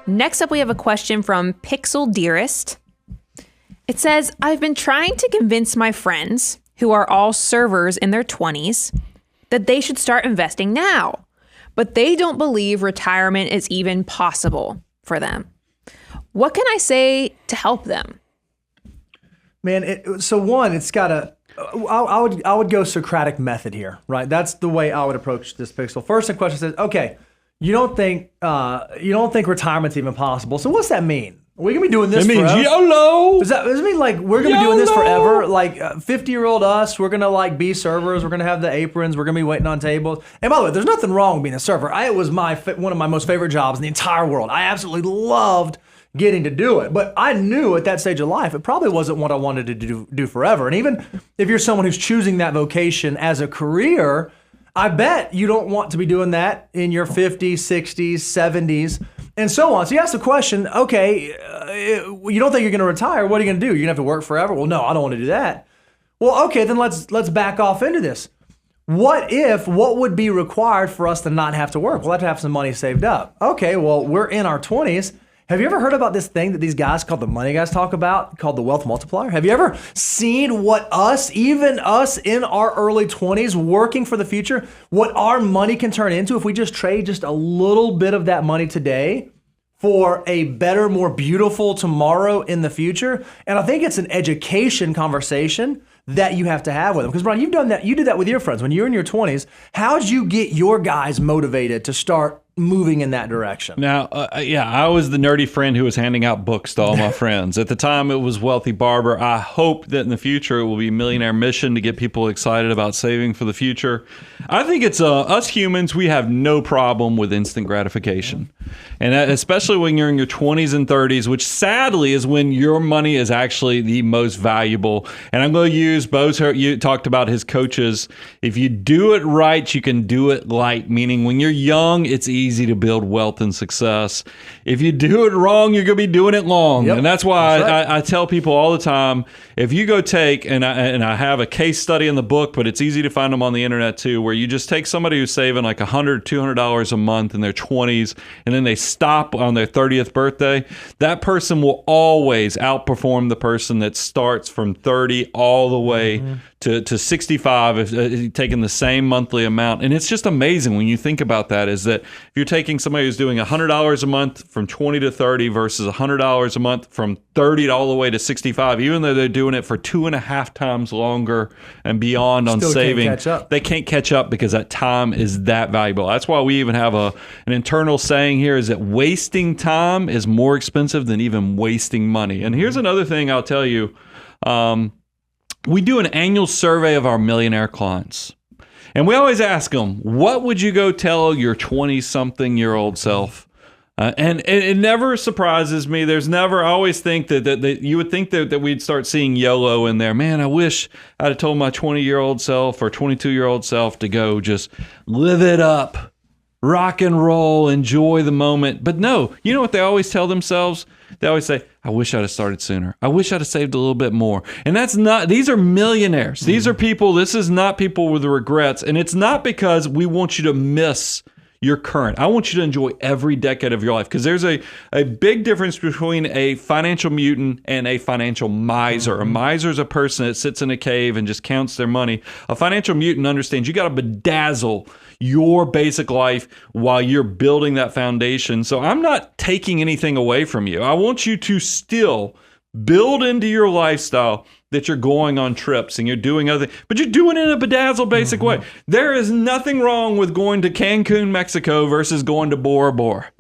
Next up, we have a question from Pixel Dearest. It says, I've been trying to convince my friends, who are all servers in their 20s, that they should start investing now, but they don't believe retirement is even possible for them. What can I say to help them? Man, it's got a. I would go Socratic method here, right? That's the way I would approach this, Pixel. First, the question says, okay, you don't think retirement's even possible. So what's that mean? Are we gonna be doing this forever? It means YOLO. Does it mean like we're gonna be doing this forever? Like 50-year-old us, we're gonna like be servers. We're gonna have the aprons. We're gonna be waiting on tables. And by the way, there's nothing wrong with being a server. It was one of my most favorite jobs in the entire world. I absolutely loved getting to do it. But I knew at that stage of life, it probably wasn't what I wanted to do forever. And even if you're someone who's choosing that vocation as a career, I bet you don't want to be doing that in your 50s, 60s, 70s, and so on. So you ask the question, okay, you don't think you're going to retire. What are you going to do? You're going to have to work forever? Well, no, I don't want to do that. Well, okay, then let's back off into this. What would be required for us to not have to work? We'll have to have some money saved up. Okay, well, we're in our 20s. Have you ever heard about this thing that these guys called the money guys talk about called the wealth multiplier? Have you ever seen what even us in our early 20s working for the future, what our money can turn into if we just trade just a little bit of that money today for a better, more beautiful tomorrow in the future? And I think it's an education conversation that you have to have with them. Because Brian, you've done that. You did that with your friends when you were in your 20s. How'd you get your guys motivated to start moving in that direction? Now, I was the nerdy friend who was handing out books to all my friends. At the time, it was Wealthy Barber. I hope that in the future, it will be Millionaire Mission to get people excited about saving for the future. I think it's us humans, we have no problem with instant gratification. And especially when you're in your 20s and 30s, which sadly is when your money is actually the most valuable. And I'm going to use Bo's, you talked about his coaches. If you do it right, you can do it light, meaning when you're young, it's easy to build wealth and success. If you do it wrong, you're going to be doing it long. Yep. And that's why I tell people all the time, if you go take, and I have a case study in the book, but it's easy to find them on the internet too, where you just take somebody who's saving like $100, $200 a month in their 20s, and then they stop on their 30th birthday, that person will always outperform the person that starts from 30 all the way to 65 if taking the same monthly amount. And it's just amazing when you think about that, is that if you're taking somebody who's doing $100 a month from 20 to 30 versus $100 a month from 30 all the way to 65, even though they're doing it for 2.5 times longer and beyond on saving, they can't catch up because that time is that valuable. That's why we even have an internal saying here, is that wasting time is more expensive than even wasting money. And here's another thing I'll tell you. We do an annual survey of our millionaire clients. And we always ask them, what would you go tell your 20-something-year-old self? And it never surprises me. I always think that you would think that we'd start seeing YOLO in there. Man, I wish I'd have told my 20-year-old self or 22-year-old self to go just live it up, rock and roll, enjoy the moment. But no, you know what they always tell themselves? They always say, I wish I'd have started sooner. I wish I'd have saved a little bit more. And these are millionaires. These are people, this is not people with regrets. And it's not because we want you to miss your current. I want you to enjoy every decade of your life, because there's a big difference between a financial mutant and a financial miser. A miser is a person that sits in a cave and just counts their money. A financial mutant understands you got to bedazzle your basic life while you're building that foundation. So I'm not taking anything away from you. I want you to still build into your lifestyle that you're going on trips and you're doing other things, but you're doing it in a bedazzled basic way. There is nothing wrong with going to Cancun, Mexico versus going to Bora Bora.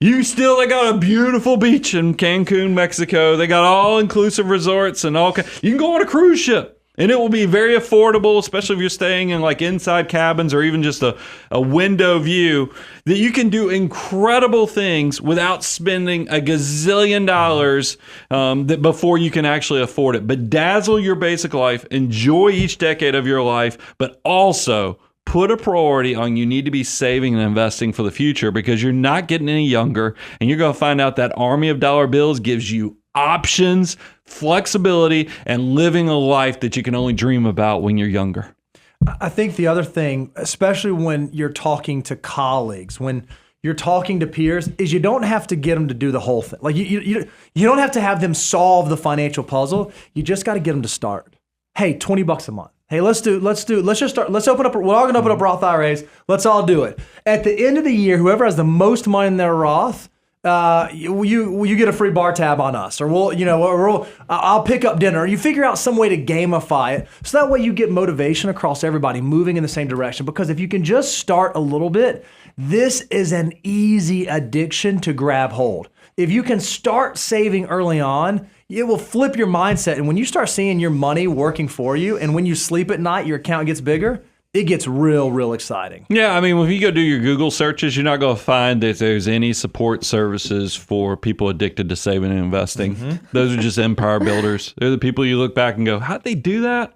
They got a beautiful beach in Cancun, Mexico. They got all-inclusive resorts and you can go on a cruise ship. And it will be very affordable, especially if you're staying in like inside cabins or even just a window view, that you can do incredible things without spending a gazillion dollars before you can actually afford it. Bedazzle your basic life, enjoy each decade of your life, but also put a priority on you need to be saving and investing for the future, because you're not getting any younger, and you're going to find out that army of dollar bills gives you options, flexibility, and living a life that you can only dream about when you're younger. I think the other thing, especially when you're talking to colleagues, when you're talking to peers is you don't have to get them to do the whole thing. Like you don't have to have them solve the financial puzzle. You just got to get them to start. Hey, $20 a month. Hey, let's just start. We're all going to open up Roth IRAs. Let's all do it. At the end of the year, whoever has the most money in their Roth, you get a free bar tab on us, or I'll pick up dinner. You figure out some way to gamify it, so that way you get motivation across everybody moving in the same direction. Because if you can just start a little bit, this is an easy addiction to grab hold. If you can start saving early on, it will flip your mindset. And when you start seeing your money working for you, and when you sleep at night, your account gets bigger, it gets real exciting. Yeah, I mean, if you go do your Google searches, you're not going to find that there's any support services for people addicted to saving and investing. Those are just empire builders. They're the people you look back and go, how'd they do that?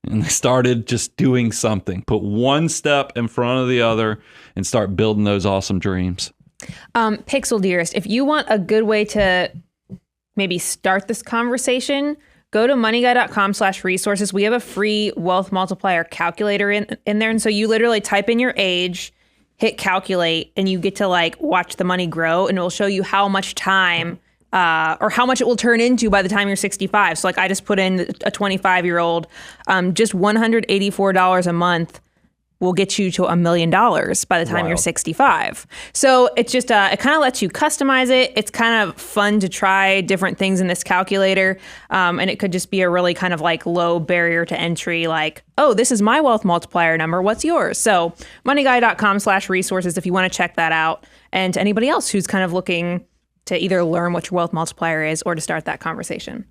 And they started just doing something. Put one step in front of the other and start building those awesome dreams. Pixel Dearest, if you want a good way to maybe start this conversation, go to moneyguy.com/resources. We have a free wealth multiplier calculator in there. And so you literally type in your age, hit calculate, and you get to like watch the money grow, and it will show you how much time or how much it will turn into by the time you're 65. So like I just put in a 25-year-old, just $184 a month will get you to $1 million by the time you're 65. So it's just, it kind of lets you customize it. It's kind of fun to try different things in this calculator. And it could just be a really kind of like low barrier to entry, like, oh, this is my wealth multiplier number. What's yours? So moneyguy.com/resources if you want to check that out. And to anybody else who's kind of looking to either learn what your wealth multiplier is or to start that conversation.